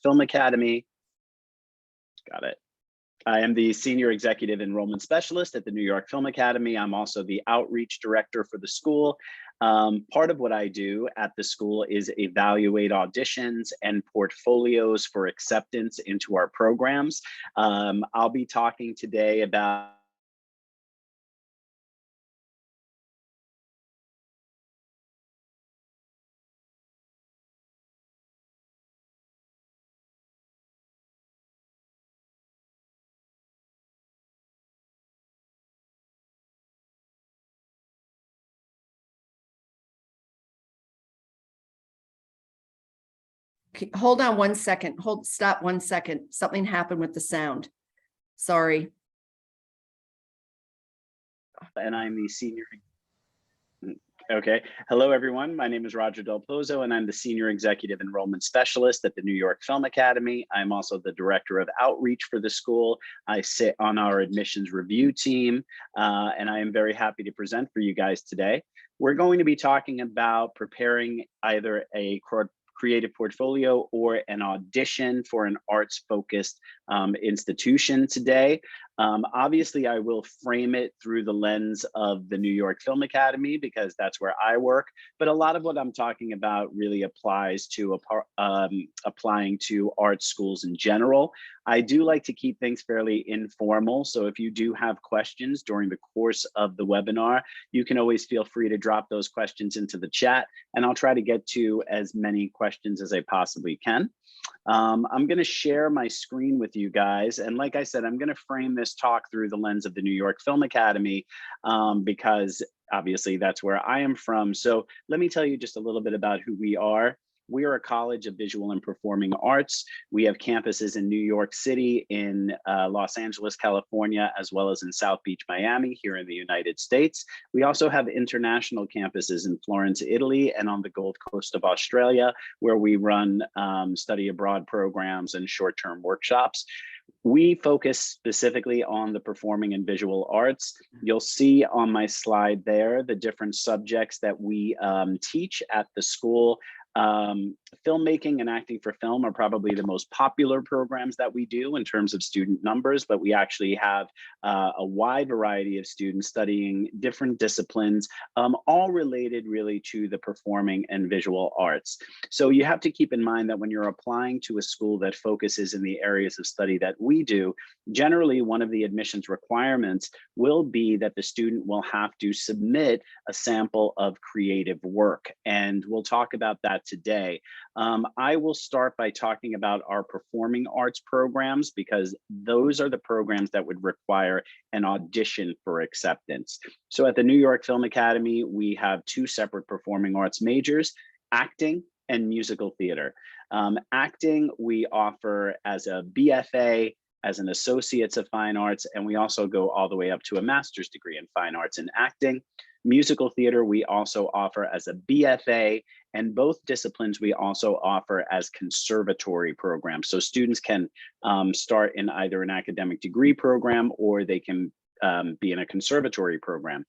Film Academy. Got it. I am the Senior Executive Enrollment Specialist at the New York Film Academy. I'm also the Outreach Director for the school. Part of what I do at the school is evaluate auditions and portfolios for acceptance into our programs. I'll be talking today about Hold on 1 second. Stop 1 second. Something happened with the sound. Sorry. and I'm the senior. Okay. Hello, everyone. My name is Roger Del Pozo, and I'm the Senior Executive Enrollment Specialist at the New York Film Academy. I'm also the Director of Outreach for the school. I sit on our admissions review team, and I am very happy to present for you guys today. We're going to be talking about preparing either a creative portfolio or an audition for an arts-focused institution today. Obviously, I will frame it through the lens of the New York Film Academy because that's where I work. But a lot of what I'm talking about really applies to applying to art schools in general. I do like to keep things fairly informal. So if you do have questions during the course of the webinar, you can always feel free to drop those questions into the chat, and I'll try to get to as many questions as I possibly can. I'm going to share my screen with you guys. And like I said, I'm going to frame this talk through the lens of the New York Film Academy because obviously that's where I am from. So let me tell you just a little bit about who we are. We are a college of visual and performing arts. We have campuses in New York City, in Los Angeles, California, as well as in South Beach, Miami, here in the United States. We also have international campuses in Florence, Italy, and on the Gold Coast of Australia, where we run study abroad programs and short-term workshops. We focus specifically on the performing and visual arts. You'll see on my slide there the different subjects that we teach at the school. Filmmaking and acting for film are probably the most popular programs that we do in terms of student numbers, but we actually have a wide variety of students studying different disciplines, all related really to the performing and visual arts. So you have to keep in mind that when you're applying to a school that focuses in the areas of study that we do, generally one of the admissions requirements will be that the student will have to submit a sample of creative work. And we'll talk about that today. I will start by talking about our performing arts programs because those are the programs that would require an audition for acceptance. So at the New York Film Academy, we have two separate performing arts majors, acting and musical theater. Acting, we offer as a BFA, as an Associates of Fine Arts, and we also go all the way up to a master's degree in fine arts and acting. Musical theater, we also offer as a BFA, and both disciplines we also offer as conservatory programs. So students can start in either an academic degree program or they can be in a conservatory program.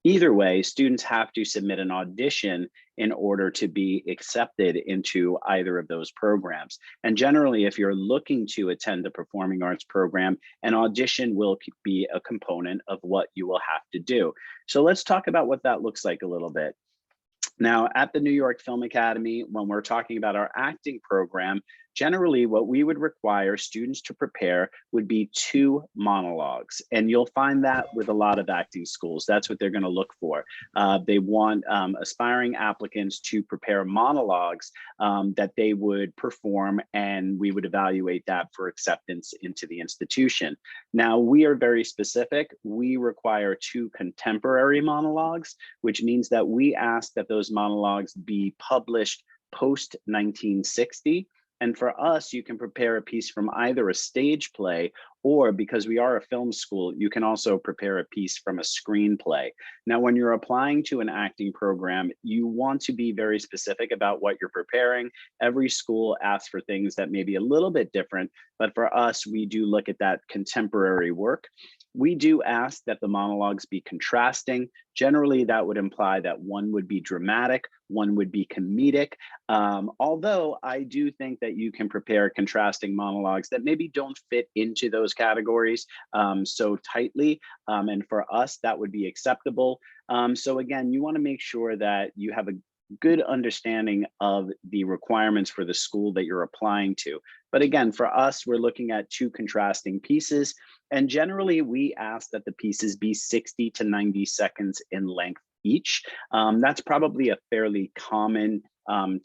Either way, students have to submit an audition in order to be accepted into either of those programs. And generally, if you're looking to attend a performing arts program, an audition will be a component of what you will have to do. So let's talk about what that looks like a little bit. Now, at the New York Film Academy, when we're talking about our acting program, generally what we would require students to prepare would be 2 monologues. And you'll find that with a lot of acting schools. That's what they're going to look for. They want aspiring applicants to prepare monologues that they would perform, and we would evaluate that for acceptance into the institution. Now, we are very specific. We require 2 contemporary monologues, which means that we ask that those monologues be published post 1960. And for us, you can prepare a piece from either a stage play or, because we are a film school, you can also prepare a piece from a screenplay. Now, when you're applying to an acting program, you want to be very specific about what you're preparing. Every school asks for things that may be a little bit different, but for us, we do look at that contemporary work. We do ask that the monologues be contrasting. Generally, that would imply that one would be dramatic, one would be comedic. Although I do think that you can prepare contrasting monologues that maybe don't fit into those categories so tightly. And for us, that would be acceptable. So again, you want to make sure that you have a good understanding of the requirements for the school that you're applying to. But again, for us, we're looking at two contrasting pieces. And generally, we ask that the pieces be 60 to 90 seconds in length each. That's probably a fairly common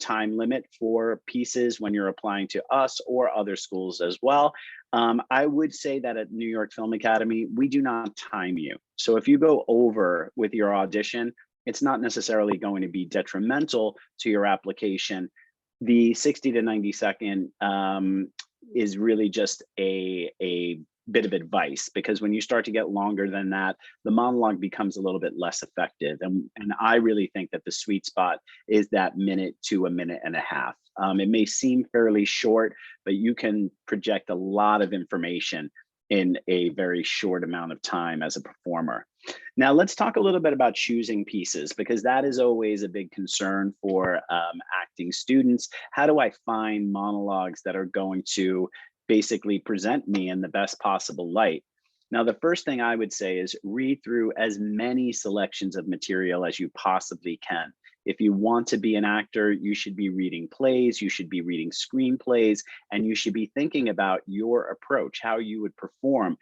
time limit for pieces when you're applying to us or other schools as well. I would say that at New York Film Academy, we do not time you. So if you go over with your audition, it's not necessarily going to be detrimental to your application. The 60 to 90 second is really just a bit of advice, because when you start to get longer than that, the monologue becomes a little bit less effective. And I really think that the sweet spot is that minute to a minute and a half. It may seem fairly short, but you can project a lot of information in a very short amount of time as a performer. Now, let's talk a little bit about choosing pieces, because that is always a big concern for acting students. How do I find monologues that are going to basically present me in the best possible light? Now, the first thing I would say is read through as many selections of material as you possibly can. If you want to be an actor, you should be reading plays, you should be reading screenplays, and you should be thinking about your approach, how you would perform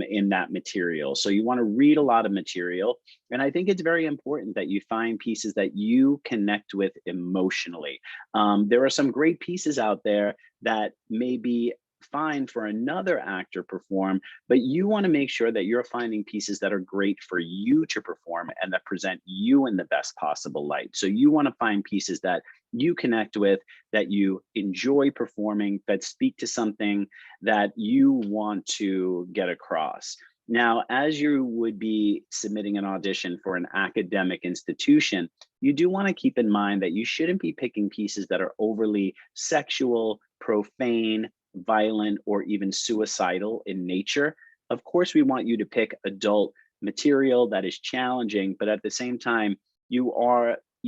in that material. So you want to read a lot of material. And I think it's very important that you find pieces that you connect with emotionally. There are some great pieces out there that may be fine for another actor perform, but you want to make sure that you're finding pieces that are great for you to perform and that present you in the best possible light. So you want to find pieces that you connect with, that you enjoy performing, that speak to something that you want to get across. Now, as you would be submitting an audition for an academic institution, you do want to keep in mind that you shouldn't be picking pieces that are overly sexual, profane, violent, or even suicidal in nature. Of course, we want you to pick adult material that is challenging, but at the same time, you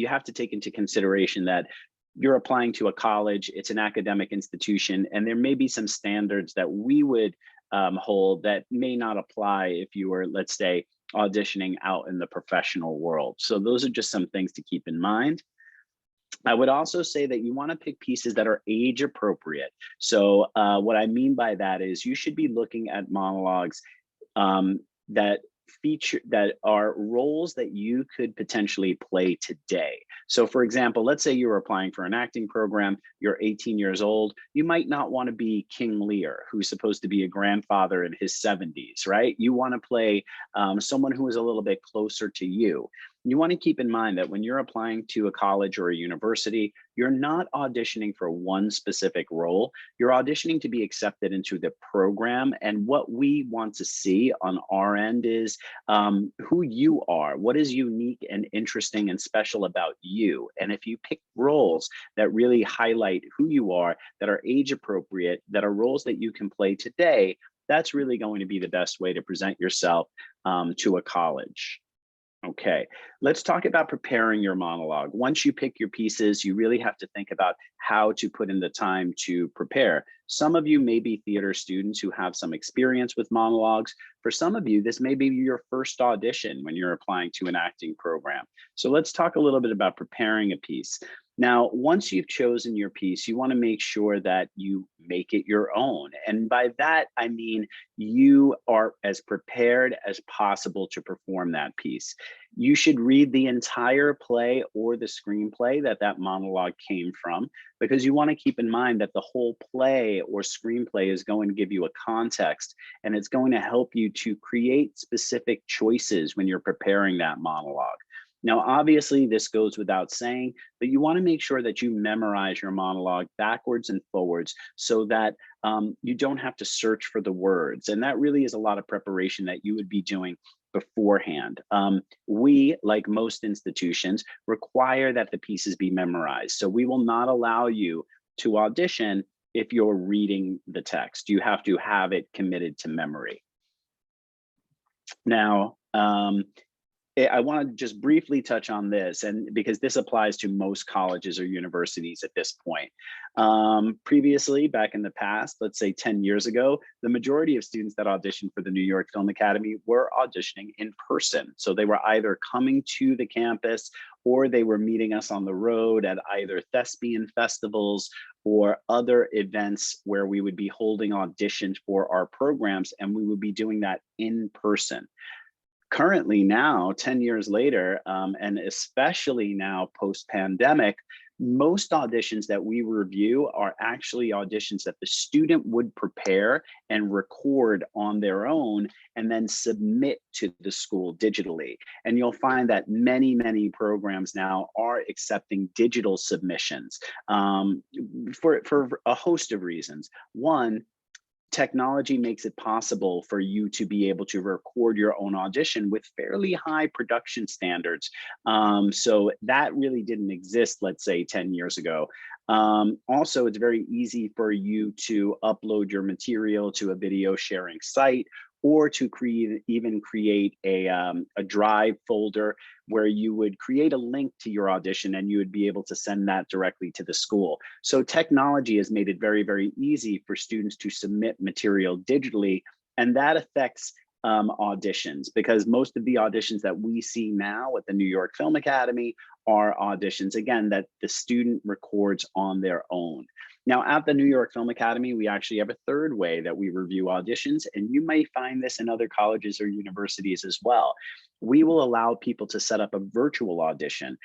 have to take into consideration that you're applying to a college, it's an academic institution, and there may be some standards that we would hold that may not apply if you were, let's say, auditioning out in the professional world. So those are just some things to keep in mind. I would also say that you want to pick pieces that are age appropriate. So what I mean by that is you should be looking at monologues that are roles that you could potentially play today. So for example, let's say you're applying for an acting program, you're 18 years old, you might not want to be King Lear, who's supposed to be a grandfather in his 70s, right? You want to play someone who is a little bit closer to you. You want to keep in mind that when you're applying to a college or a university, you're not auditioning for one specific role. You're auditioning to be accepted into the program. And what we want to see on our end is who you are, what is unique and interesting and special about you. And if you pick roles that really highlight who you are, that are age appropriate, that are roles that you can play today, that's really going to be the best way to present yourself to a college. Okay, let's talk about preparing your monologue. Once you pick your pieces, you really have to think about how to put in the time to prepare. Some of you may be theater students who have some experience with monologues. For some of you, this may be your first audition when you're applying to an acting program. So let's talk a little bit about preparing a piece. Now, once you've chosen your piece, you want to make sure that you make it your own. And by that, I mean you are as prepared as possible to perform that piece. You should read the entire play or the screenplay that monologue came from, because you want to keep in mind that the whole play or screenplay is going to give you a context, and it's going to help you to create specific choices when you're preparing that monologue. Now, obviously, this goes without saying, but you want to make sure that you memorize your monologue backwards and forwards so that you don't have to search for the words. And that really is a lot of preparation that you would be doing beforehand. We, like most institutions, require that the pieces be memorized. So we will not allow you to audition if you're reading the text. You have to have it committed to memory. Now, I want to just briefly touch on this, and because this applies to most colleges or universities at this point. Previously, back in the past, let's say 10 years ago, the majority of students that auditioned for the New York Film Academy were auditioning in person. So they were either coming to the campus or they were meeting us on the road at either thespian festivals or other events where we would be holding auditions for our programs, and we would be doing that in person. Currently now, 10 years later, and especially now post-pandemic, most auditions that we review are actually auditions that the student would prepare and record on their own and then submit to the school digitally. And you'll find that many programs now are accepting digital submissions for a host of reasons. One, technology makes it possible for you to be able to record your own audition with fairly high production standards. So that really didn't exist, let's say 10 years ago. Also, it's very easy for you to upload your material to a video sharing site or to even create a drive folder where you would create a link to your audition and you would be able to send that directly to the school. So technology has made it very easy for students to submit material digitally, and that affects auditions, because most of the auditions that we see now at the New York Film Academy are auditions, again, that the student records on their own. Now, at the New York Film Academy, we actually have a third way that we review auditions, and you may find this in other colleges or universities as well. We will allow people to set up a virtual audition.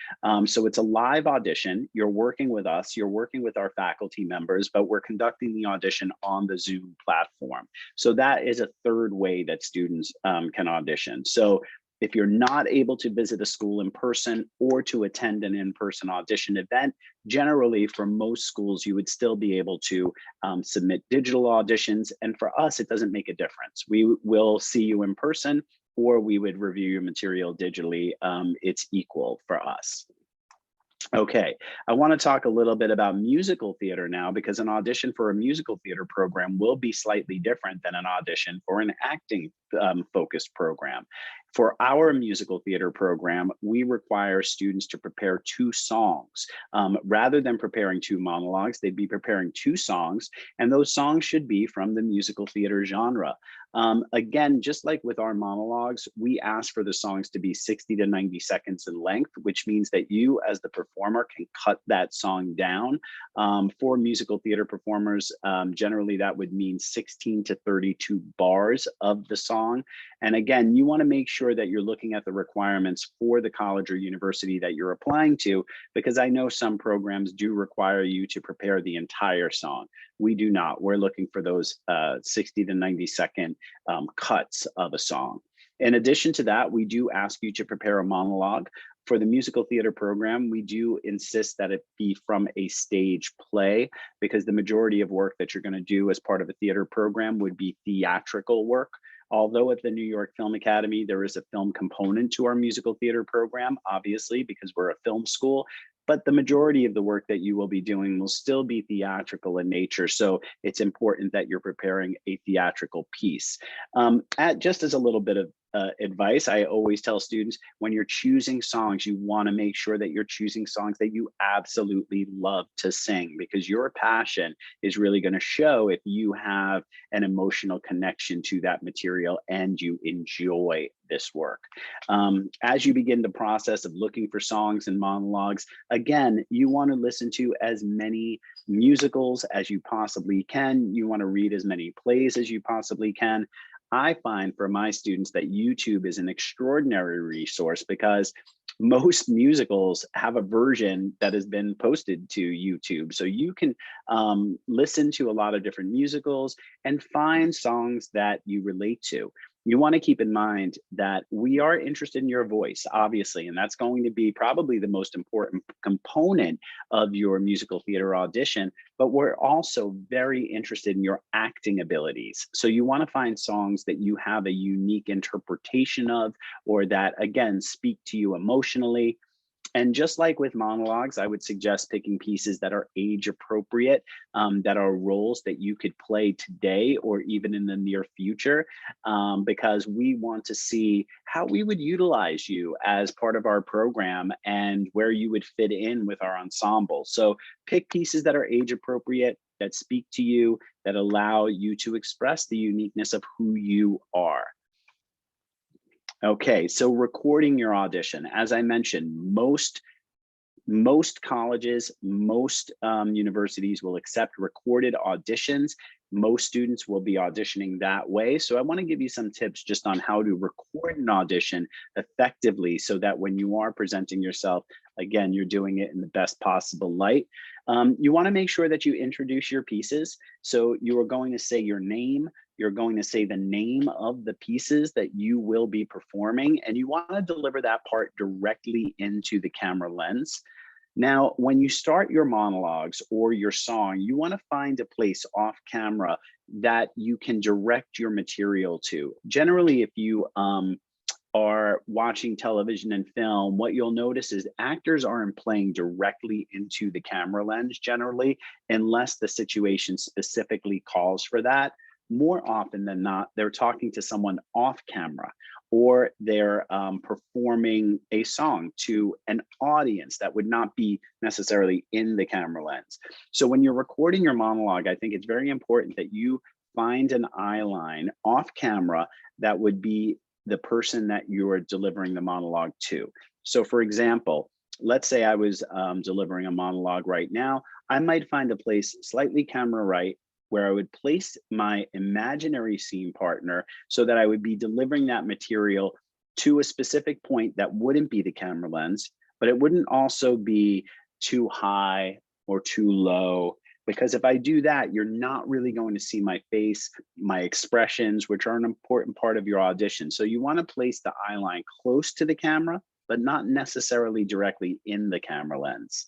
So it's a live audition. You're working with us, you're working with our faculty members, but we're conducting the audition on the Zoom platform. So that is a third way that students can audition. So if you're not able to visit a school in person or to attend an in-person audition event, generally for most schools, you would still be able to submit digital auditions. And for us, it doesn't make a difference. We will see you in person or we would review your material digitally. It's equal for us. Okay, I want to talk a little bit about musical theater now, because an audition for a musical theater program will be slightly different than an audition for an acting focused program. For our musical theater program, we require students to prepare 2 songs. Rather than preparing 2 monologues, they'd be preparing 2 songs, and those songs should be from the musical theater genre. Again, just like with our monologues, we ask for the songs to be 60 to 90 seconds in length, which means that you as the performer can cut that song down. For musical theater performers, generally that would mean 16 to 32 bars of the song. And again, you want to make sure that you're looking at the requirements for the college or university that you're applying to, because I know some programs do require you to prepare the entire song. We do not. We're looking for those 60 to 90 second cuts of a song. In addition to that, we do ask you to prepare a monologue. For the musical theater program, we do insist that it be from a stage play, because the majority of work that you're going to do as part of a theater program would be theatrical work. Although at the New York Film Academy, there is a film component to our musical theater program, obviously, because we're a film school, but the majority of the work that you will be doing will still be theatrical in nature. So it's important that you're preparing a theatrical piece. Just as a little bit of advice, I always tell students, when you're choosing songs, you want to make sure that you're choosing songs that you absolutely love to sing, because your passion is really going to show if you have an emotional connection to that material and you enjoy this work. As you begin the process of looking for songs and monologues, again, you want to listen to as many musicals as you possibly can. You want to read as many plays as you possibly can. I find for my students that YouTube is an extraordinary resource, because most musicals have a version that has been posted to YouTube. So you can listen to a lot of different musicals and find songs that you relate to. You want to keep in mind that we are interested in your voice, obviously, and that's going to be probably the most important component of your musical theater audition, but we're also very interested in your acting abilities. So you want to find songs that you have a unique interpretation of, or that, again, speak to you emotionally. And just like with monologues, I would suggest picking pieces that are age appropriate, that are roles that you could play today or even in the near future, because we want to see how we would utilize you as part of our program and where you would fit in with our ensemble. So pick pieces that are age appropriate, that speak to you, that allow you to express the uniqueness of who you are. Okay, so recording your audition. As I mentioned, most colleges, most universities will accept recorded auditions. Most students will be auditioning that way. So I want to give you some tips just on how to record an audition effectively so that when you are presenting yourself, again, you're doing it in the best possible light. You want to make sure that you introduce your pieces. So you are going to say your name, you're going to say the name of the pieces that you will be performing, and you want to deliver that part directly into the camera lens. Now, when you start your monologues or your song, you want to find a place off camera that you can direct your material to. Generally, if you are watching television and film, what you'll notice is actors aren't playing directly into the camera lens generally, unless the situation specifically calls for that. More often than not, they're talking to someone off camera, or they're performing a song to an audience that would not be necessarily in the camera lens. So when you're recording your monologue, I think it's very important that you find an eye line off camera that would be the person that you're delivering the monologue to. So for example, let's say I was delivering a monologue right now. I might find a place slightly camera right where I would place my imaginary scene partner so that I would be delivering that material to a specific point that wouldn't be the camera lens, but it wouldn't also be too high or too low. Because if I do that, you're not really going to see my face, my expressions, which are an important part of your audition. So you want to place the eye line close to the camera, but not necessarily directly in the camera lens.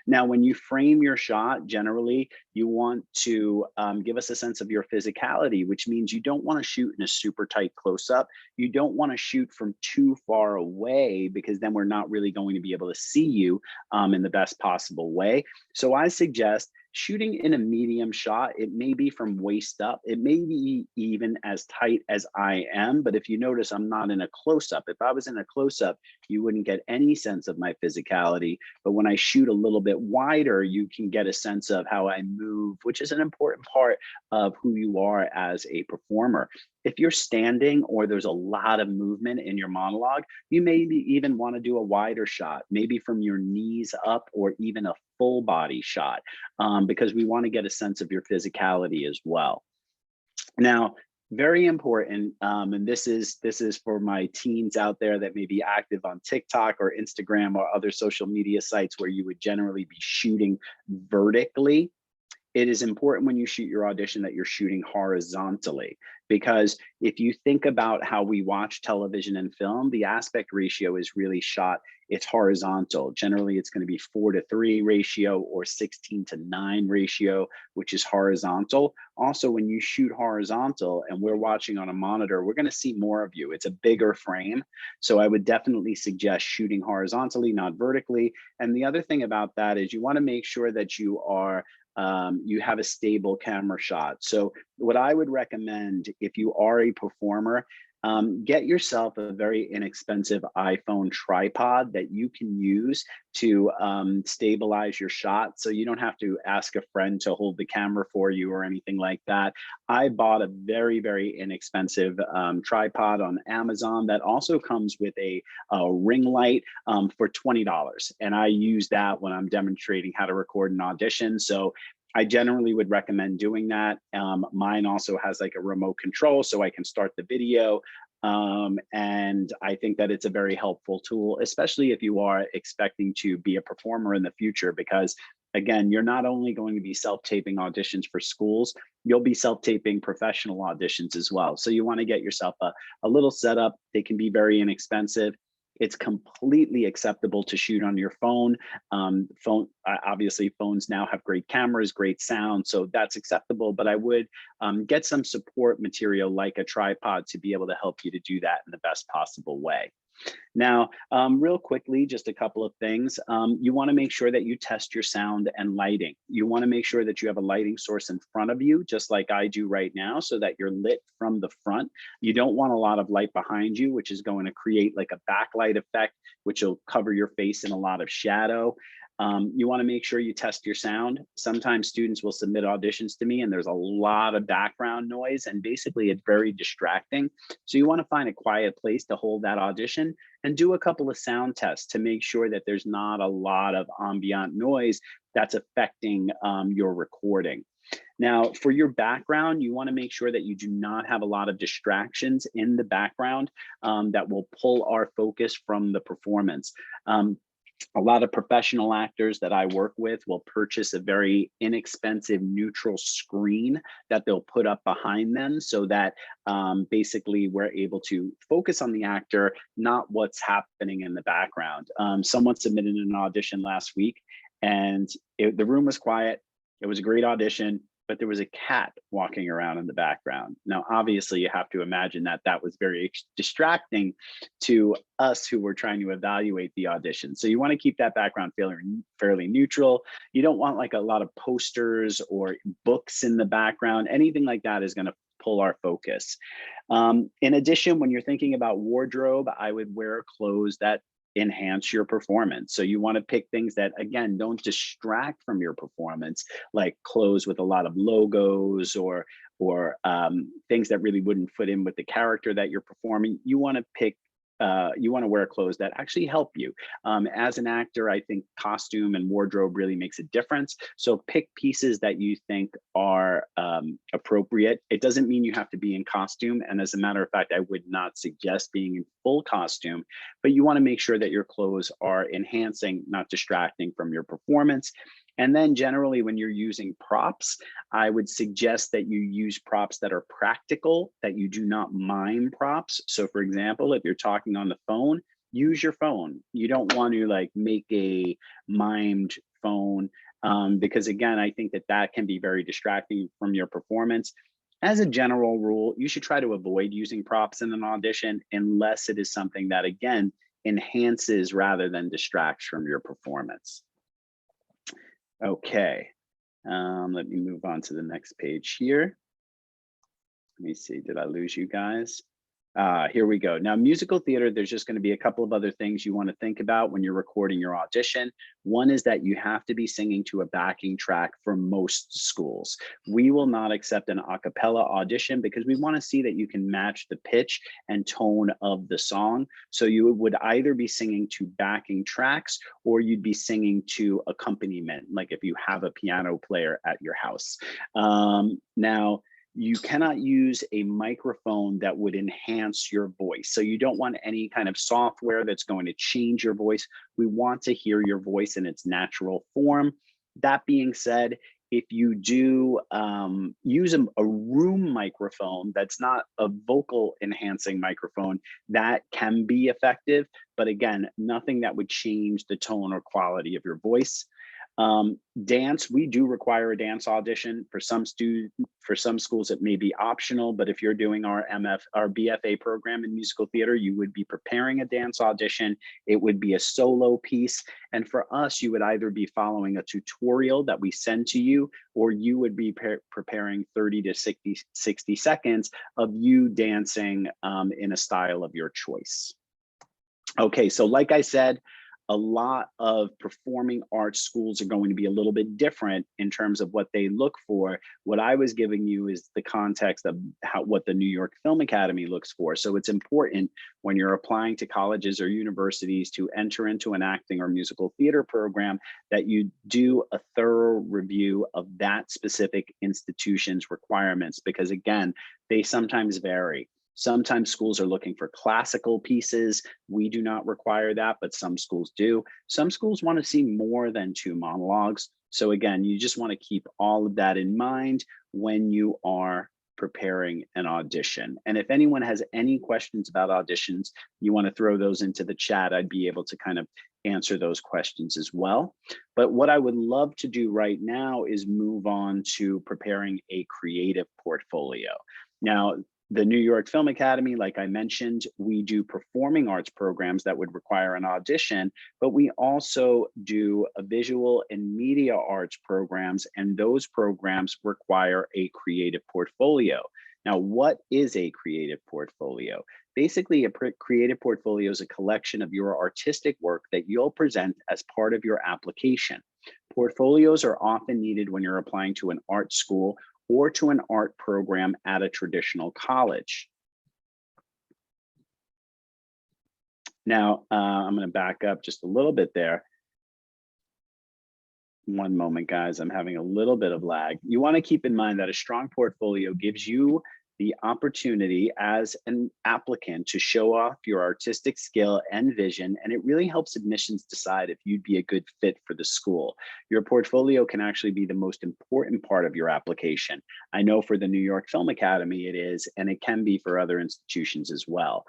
Now, when you frame your shot, generally, you want to give us a sense of your physicality, which means you don't want to shoot in a super tight close up. You don't want to shoot from too far away, because then we're not really going to be able to see you in the best possible way. So I suggest shooting in a medium shot. It may be from waist up. It may be even as tight as I am. But if you notice, I'm not in a close up. If I was in a close up, you wouldn't get any sense of my physicality. But when I shoot a little bit wider, you can get a sense of how I move, which is an important part of who you are as a performer. If you're standing or there's a lot of movement in your monologue, you maybe even want to do a wider shot, maybe from your knees up, or even a full body shot, because we want to get a sense of your physicality as well. Now, very important, and this is for my teens out there that may be active on TikTok or Instagram or other social media sites where you would generally be shooting vertically. It is important when you shoot your audition that you're shooting horizontally, because if you think about how we watch television and film, the aspect ratio is really shot, it's horizontal. Generally, it's going to be 4:3 ratio or 16:9 ratio, which is horizontal. Also, when you shoot horizontal and we're watching on a monitor, we're going to see more of you. It's a bigger frame. So I would definitely suggest shooting horizontally, not vertically. And the other thing about that is you want to make sure that you are you have a stable camera shot. So what I would recommend, if you are a performer, get yourself a very inexpensive iPhone tripod that you can use to stabilize your shot, so you don't have to ask a friend to hold the camera for you or anything like that. I bought a very, very inexpensive tripod on Amazon that also comes with a ring light for $20. And I use that when I'm demonstrating how to record an audition. So I generally would recommend doing that. Mine also has like a remote control, so I can start the video. And I think that it's a very helpful tool, especially if you are expecting to be a performer in the future, because again, you're not only going to be self-taping auditions for schools, you'll be self-taping professional auditions as well. So you want to get yourself a little setup. They can be very inexpensive. It's completely acceptable to shoot on your phone. Obviously, phones now have great cameras, great sound, so that's acceptable. But I would get some support material like a tripod to be able to help you to do that in the best possible way. Now, real quickly, just a couple of things. You want to make sure that you test your sound and lighting. You want to make sure that you have a lighting source in front of you, just like I do right now, so that you're lit from the front. You don't want a lot of light behind you, which is going to create like a backlight effect, which will cover your face in a lot of shadow. You want to make sure you test your sound. Sometimes students will submit auditions to me and there's a lot of background noise and basically it's very distracting. So you want to find a quiet place to hold that audition and do a couple of sound tests to make sure that there's not a lot of ambient noise that's affecting your recording. Now, for your background, you want to make sure that you do not have a lot of distractions in the background that will pull our focus from the performance. A lot of professional actors that I work with will purchase a very inexpensive neutral screen that they'll put up behind them so that basically we're able to focus on the actor, not what's happening in the background. Someone submitted an audition last week and the room was quiet. It was a great audition, but there was a cat walking around in the background. Now, obviously, you have to imagine that that was very distracting to us who were trying to evaluate the audition. So you want to keep that background fairly neutral. You don't want like a lot of posters or books in the background. Anything like that is going to pull our focus. In addition, when you're thinking about wardrobe, I would wear clothes that enhance your performance. So you want to pick things that, again, don't distract from your performance, like clothes with a lot of logos or things that really wouldn't fit in with the character that you're performing. You want to pick you want to wear clothes that actually help you. As an actor, I think costume and wardrobe really makes a difference. So pick pieces that you think are appropriate. It doesn't mean you have to be in costume. And as a matter of fact, I would not suggest being in full costume, but you want to make sure that your clothes are enhancing, not distracting from your performance. And then generally when you're using props, I would suggest that you use props that are practical, that you do not mime props. So for example, if you're talking on the phone, use your phone. You don't want to like make a mimed phone because again, I think that that can be very distracting from your performance. As a general rule, you should try to avoid using props in an audition unless it is something that again, enhances rather than distracts from your performance. Okay, let me move on to the next page here. Let me see, did I lose you guys? Here we go. Now, musical theater, there's just going to be a couple of other things you want to think about when you're recording your audition. One is that you have to be singing to a backing track for most schools. We will not accept an a cappella audition because we want to see that you can match the pitch and tone of the song. So you would either be singing to backing tracks or you'd be singing to accompaniment, like if you have a piano player at your house. Now, you cannot use a microphone that would enhance your voice. So you don't want any kind of software that's going to change your voice. We want to hear your voice in its natural form. That being said, if you do use a room microphone that's not a vocal enhancing microphone, that can be effective. But again, nothing that would change the tone or quality of your voice. Dance, we do require a dance audition. For some schools, it may be optional, but if you're doing our BFA program in musical theater, you would be preparing a dance audition. It would be a solo piece. And for us, you would either be following a tutorial that we send to you, or you would be preparing 30 to 60 seconds of you dancing in a style of your choice. Okay, so like I said, a lot of performing arts schools are going to be a little bit different in terms of what they look for. What I was giving you is the context of what the New York Film Academy looks for. So it's important when you're applying to colleges or universities to enter into an acting or musical theater program that you do a thorough review of that specific institution's requirements, because again, they sometimes vary. Sometimes schools are looking for classical pieces. We do not require that, but some schools do. Some schools want to see more than 2 monologues. So again, you just want to keep all of that in mind when you are preparing an audition. And if anyone has any questions about auditions, you want to throw those into the chat, I'd be able to kind of answer those questions as well. But what I would love to do right now is move on to preparing a creative portfolio. Now, The New York Film Academy, like I mentioned, we do performing arts programs that would require an audition, but we also do a visual and media arts programs, and those programs require a creative portfolio. Now, what is a creative portfolio? Basically, a creative portfolio is a collection of your artistic work that you'll present as part of your application. Portfolios are often needed when you're applying to an art school or to an art program at a traditional college. Now, I'm going to back up just a little bit there. One moment, guys, I'm having a little bit of lag. You want to keep in mind that a strong portfolio gives you the opportunity as an applicant to show off your artistic skill and vision, and it really helps admissions decide if you'd be a good fit for the school. Your portfolio can actually be the most important part of your application. I know for the New York Film Academy it is, and it can be for other institutions as well.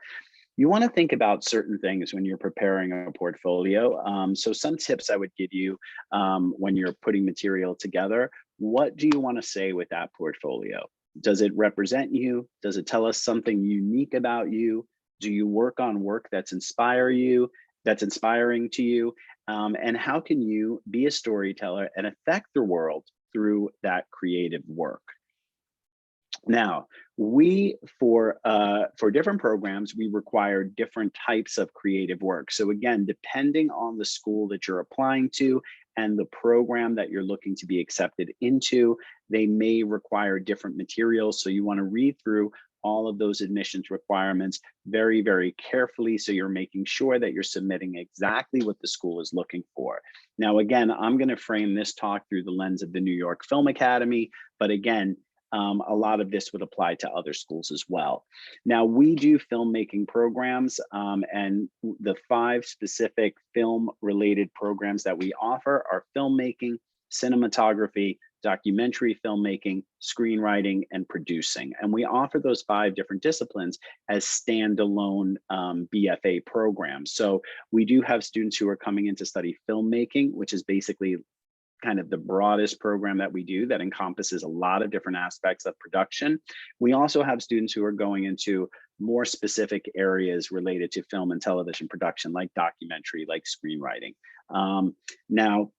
You want to think about certain things when you're preparing a portfolio. So some tips I would give you when you're putting material together. What do you want to say with that portfolio? Does it represent you? Does it tell us something unique about you? Do you work on work that's inspiring to you? And how can you be a storyteller and affect the world through that creative work? Now, for different programs, we require different types of creative work. So again, depending on the school that you're applying to and the program that you're looking to be accepted into, they may require different materials. So you want to read through all of those admissions requirements very, very carefully, so you're making sure that you're submitting exactly what the school is looking for. Now, again, I'm going to frame this talk through the lens of the New York Film Academy, but again, a lot of this would apply to other schools as well. Now, we do filmmaking programs, and the 5 specific film-related programs that we offer are filmmaking, cinematography, documentary filmmaking, screenwriting, and producing. And we offer those 5 different disciplines as standalone BFA programs. So we do have students who are coming in to study filmmaking, which is basically kind of the broadest program that we do that encompasses a lot of different aspects of production. We also have students who are going into more specific areas related to film and television production, like documentary, like screenwriting. Now,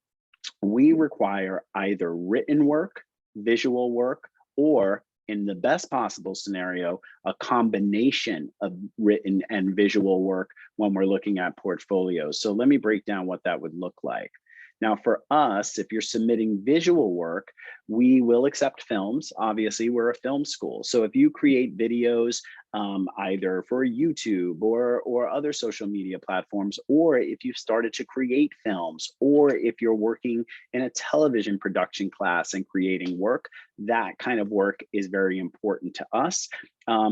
we require either written work, visual work, or in the best possible scenario, a combination of written and visual work when we're looking at portfolios. So let me break down what that would look like. Now, for us, if you're submitting visual work, we will accept films. Obviously, we're a film school. So if you create videos either for YouTube or other social media platforms, or if you've started to create films, or if you're working in a television production class and creating work, that kind of work is very important to us.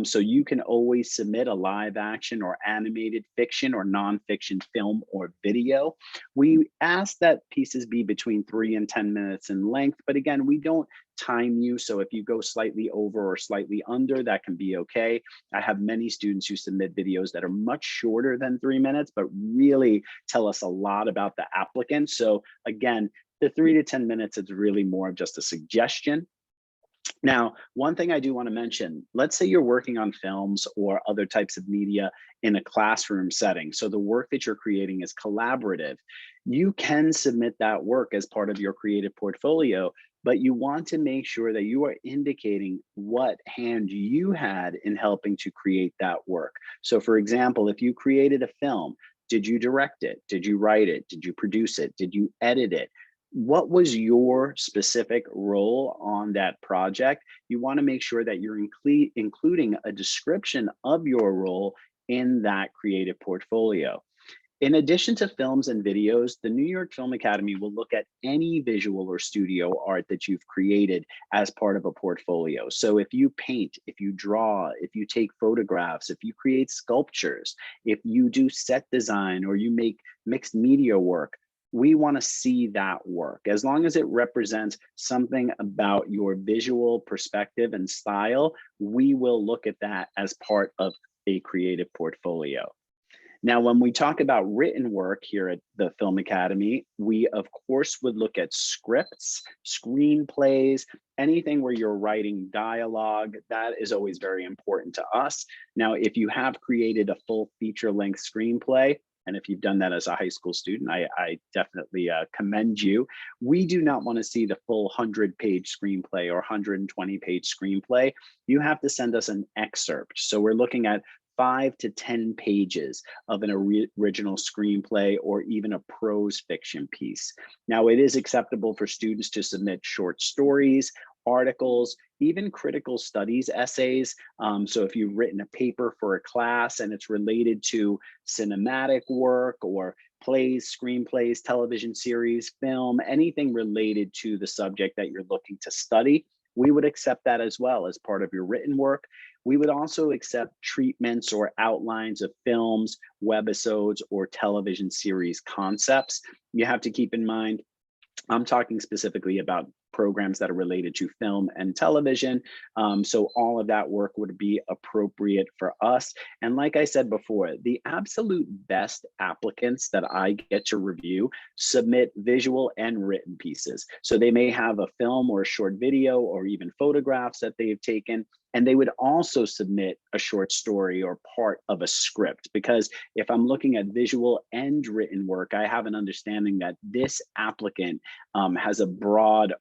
So you can always submit a live action or animated fiction or nonfiction film or video. We ask that pieces be between 3 and 10 minutes in length, but again, we don't time you. So if you go slightly over or slightly under, that can be okay. I have many students who submit videos that are much shorter than 3 minutes, but really tell us a lot about the applicant. So again, the 3 to 10 minutes is really more of just a suggestion. Now, one thing I do want to mention, let's say you're working on films or other types of media in a classroom setting. So the work that you're creating is collaborative. You can submit that work as part of your creative portfolio, but you want to make sure that you are indicating what hand you had in helping to create that work. So for example, if you created a film, did you direct it? Did you write it? Did you produce it? Did you edit it? What was your specific role on that project? You want to make sure that you're including a description of your role in that creative portfolio. In addition to films and videos, the New York Film Academy will look at any visual or studio art that you've created as part of a portfolio. So if you paint, if you draw, if you take photographs, if you create sculptures, if you do set design or you make mixed media work, we want to see that work. As long as it represents something about your visual perspective and style, we will look at that as part of a creative portfolio. Now, when we talk about written work here at the Film Academy, we of course would look at scripts, screenplays, anything where you're writing dialogue. That is always very important to us. Now, if you have created a full feature-length screenplay, and if you've done that as a high school student, I definitely commend you. We do not want to see the full 100-page screenplay or 120-page screenplay. You have to send us an excerpt. So we're looking at 5 to 10 pages of an original screenplay or even a prose fiction piece. Now, it is acceptable for students to submit short stories, articles, even critical studies essays. So if you've written a paper for a class and it's related to cinematic work or plays, screenplays, television series, film, anything related to the subject that you're looking to study, we would accept that as well as part of your written work. We would also accept treatments or outlines of films, webisodes, or television series concepts. You have to keep in mind, I'm talking specifically about programs that are related to film and television. So all of that work would be appropriate for us. And like I said before, the absolute best applicants that I get to review submit visual and written pieces. So they may have a film or a short video or even photographs that they've taken. And they would also submit a short story or part of a script, because if I'm looking at visual and written work, I have an understanding that this applicant has a broad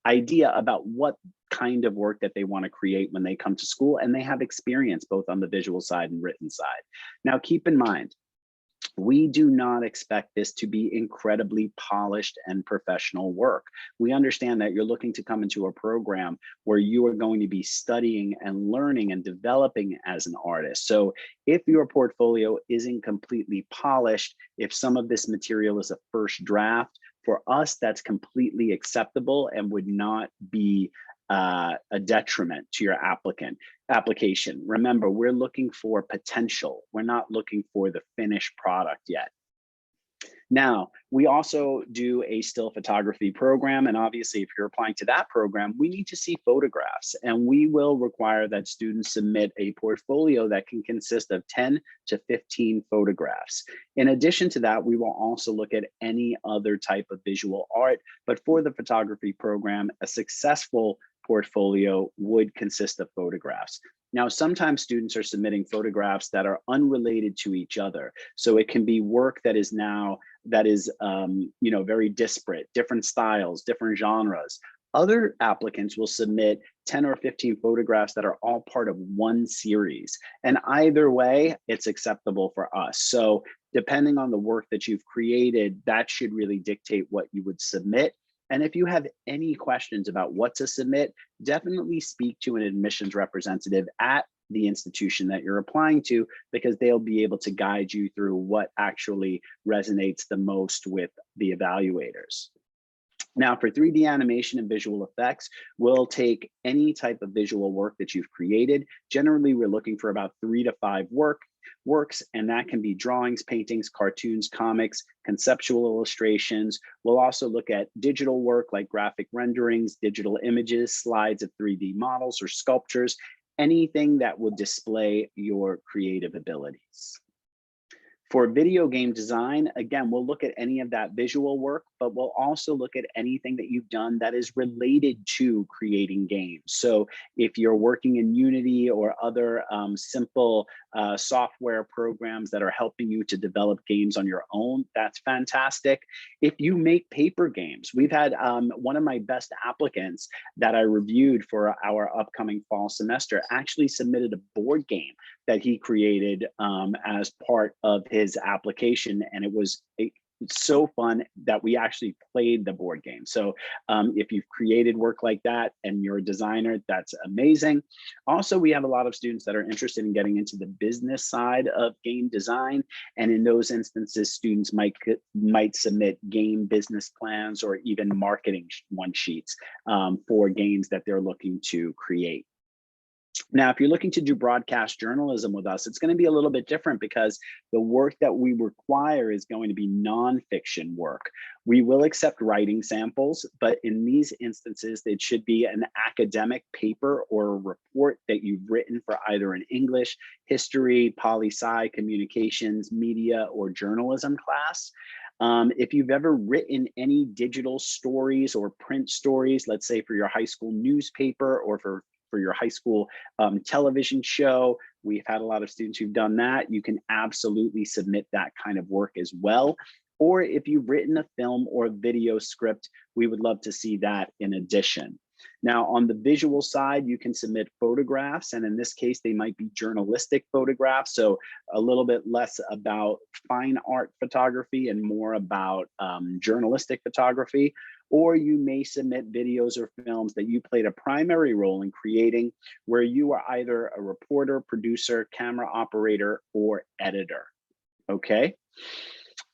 idea about what kind of work that they want to create when they come to school, and they have experience both on the visual side and written side. Now, keep in mind, we do not expect this to be incredibly polished and professional work. We understand that you're looking to come into a program where you are going to be studying and learning and developing as an artist. So if your portfolio isn't completely polished, if some of this material is a first draft, for us, that's completely acceptable and would not be a detriment to your application. Remember, we're looking for potential. We're not looking for the finished product yet. Now, we also do a still photography program. And obviously, if you're applying to that program, we need to see photographs. And we will require that students submit a portfolio that can consist of 10 to 15 photographs. In addition to that, we will also look at any other type of visual art. But for the photography program, a successful portfolio would consist of photographs. Now, sometimes students are submitting photographs that are unrelated to each other. So it can be work that is very disparate, different styles, different genres. Other applicants will submit 10 or 15 photographs that are all part of one series. And either way, it's acceptable for us. So depending on the work that you've created, that should really dictate what you would submit. And if you have any questions about what to submit, definitely speak to an admissions representative at the institution that you're applying to, because they'll be able to guide you through what actually resonates the most with the evaluators. Now, for 3D animation and visual effects, we'll take any type of visual work that you've created. Generally, we're looking for about 3 to 5 works, and that can be drawings, paintings, cartoons, comics, conceptual illustrations. We'll also look at digital work like graphic renderings, digital images, slides of 3D models or sculptures, anything that will display your creative abilities. For video game design, again, we'll look at any of that visual work, but we'll also look at anything that you've done that is related to creating games. So if you're working in Unity or other simple software programs that are helping you to develop games on your own, that's fantastic. If you make paper games, we've had one of my best applicants that I reviewed for our upcoming fall semester actually submitted a board game that he created as part of his application, and it was so fun that we actually played the board game. So if you've created work like that and you're a designer, that's amazing. Also, we have a lot of students that are interested in getting into the business side of game design, and in those instances, students might submit game business plans or even marketing one sheets for games that they're looking to create. Now, if you're looking to do broadcast journalism with us, it's going to be a little bit different because the work that we require is going to be nonfiction work. We will accept writing samples, but in these instances, it should be an academic paper or a report that you've written for either an English, history, poli-sci, communications, media, or journalism class. If you've ever written any digital stories or print stories, let's say for your high school newspaper or for your high school television show, we've had a lot of students who've done that. You can absolutely submit that kind of work as well. Or if you've written a film or a video script, we would love to see that in addition. Now, on the visual side, you can submit photographs, and in this case, they might be journalistic photographs, so a little bit less about fine art photography and more about journalistic photography. Or you may submit videos or films that you played a primary role in creating, where you are either a reporter, producer, camera operator, or editor. Okay?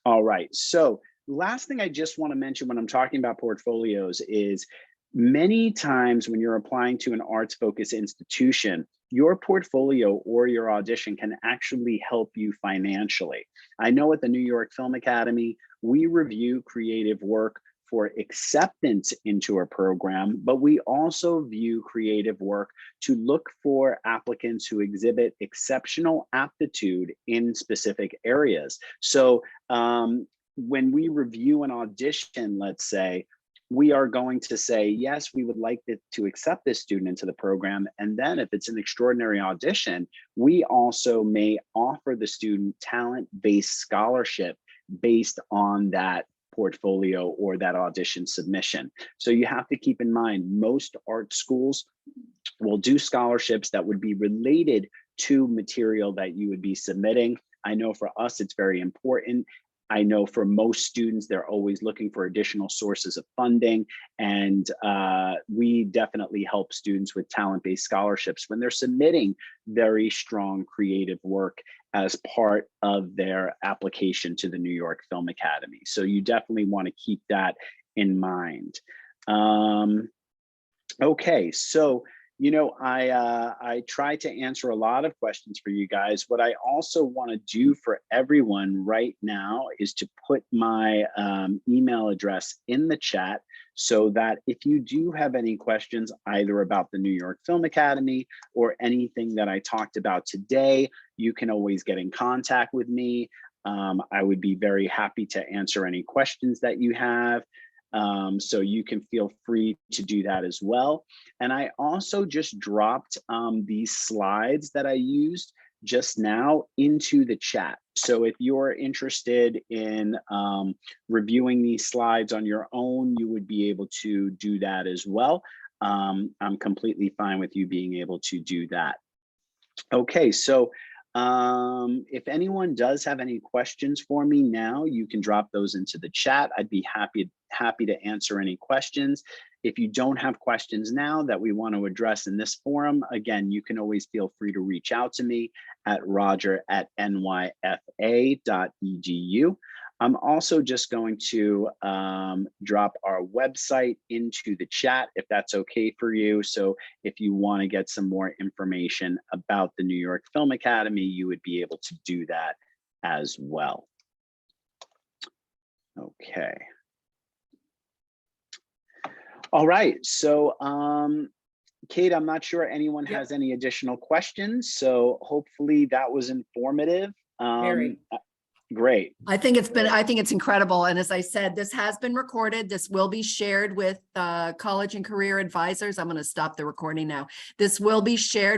All right. So last thing I just want to mention when I'm talking about portfolios is many times when you're applying to an arts-focused institution, your portfolio or your audition can actually help you financially. I know at the New York Film Academy, we review creative work for acceptance into a program, but we also view creative work to look for applicants who exhibit exceptional aptitude in specific areas. So when we review an audition, let's say, we are going to say, yes, we would like to accept this student into the program. And then if it's an extraordinary audition, we also may offer the student talent-based scholarship based on that portfolio or that audition submission. So you have to keep in mind, most art schools will do scholarships that would be related to material that you would be submitting. I know for us, it's very important. I know for most students, they're always looking for additional sources of funding, and we definitely help students with talent-based scholarships when they're submitting very strong creative work as part of their application to the New York Film Academy. So you definitely want to keep that in mind. Okay, so I try to answer a lot of questions for you guys. What I also want to do for everyone right now is to put my email address in the chat so that if you do have any questions either about the New York Film Academy or anything that I talked about today, you can always get in contact with me. I would be very happy to answer any questions that you have. So you can feel free to do that as well. And I also just dropped these slides that I used just now into the chat. So if you're interested in reviewing these slides on your own, you would be able to do that as well. I'm completely fine with you being able to do that. Okay, so if anyone does have any questions for me now, you can drop those into the chat. I'd be happy to answer any questions. If you don't have questions now that we want to address in this forum, again, you can always feel free to reach out to me at roger@nyfa.edu. I'm also just going to drop our website into the chat if that's okay for you. So if you want to get some more information about the New York Film Academy, you would be able to do that as well. Okay. All right. So Kate, I'm not sure anyone has any additional questions. So hopefully that was informative. Very. Great. I think it's incredible. And as I said, this has been recorded. This will be shared with college and career advisors. I'm going to stop the recording now. This will be shared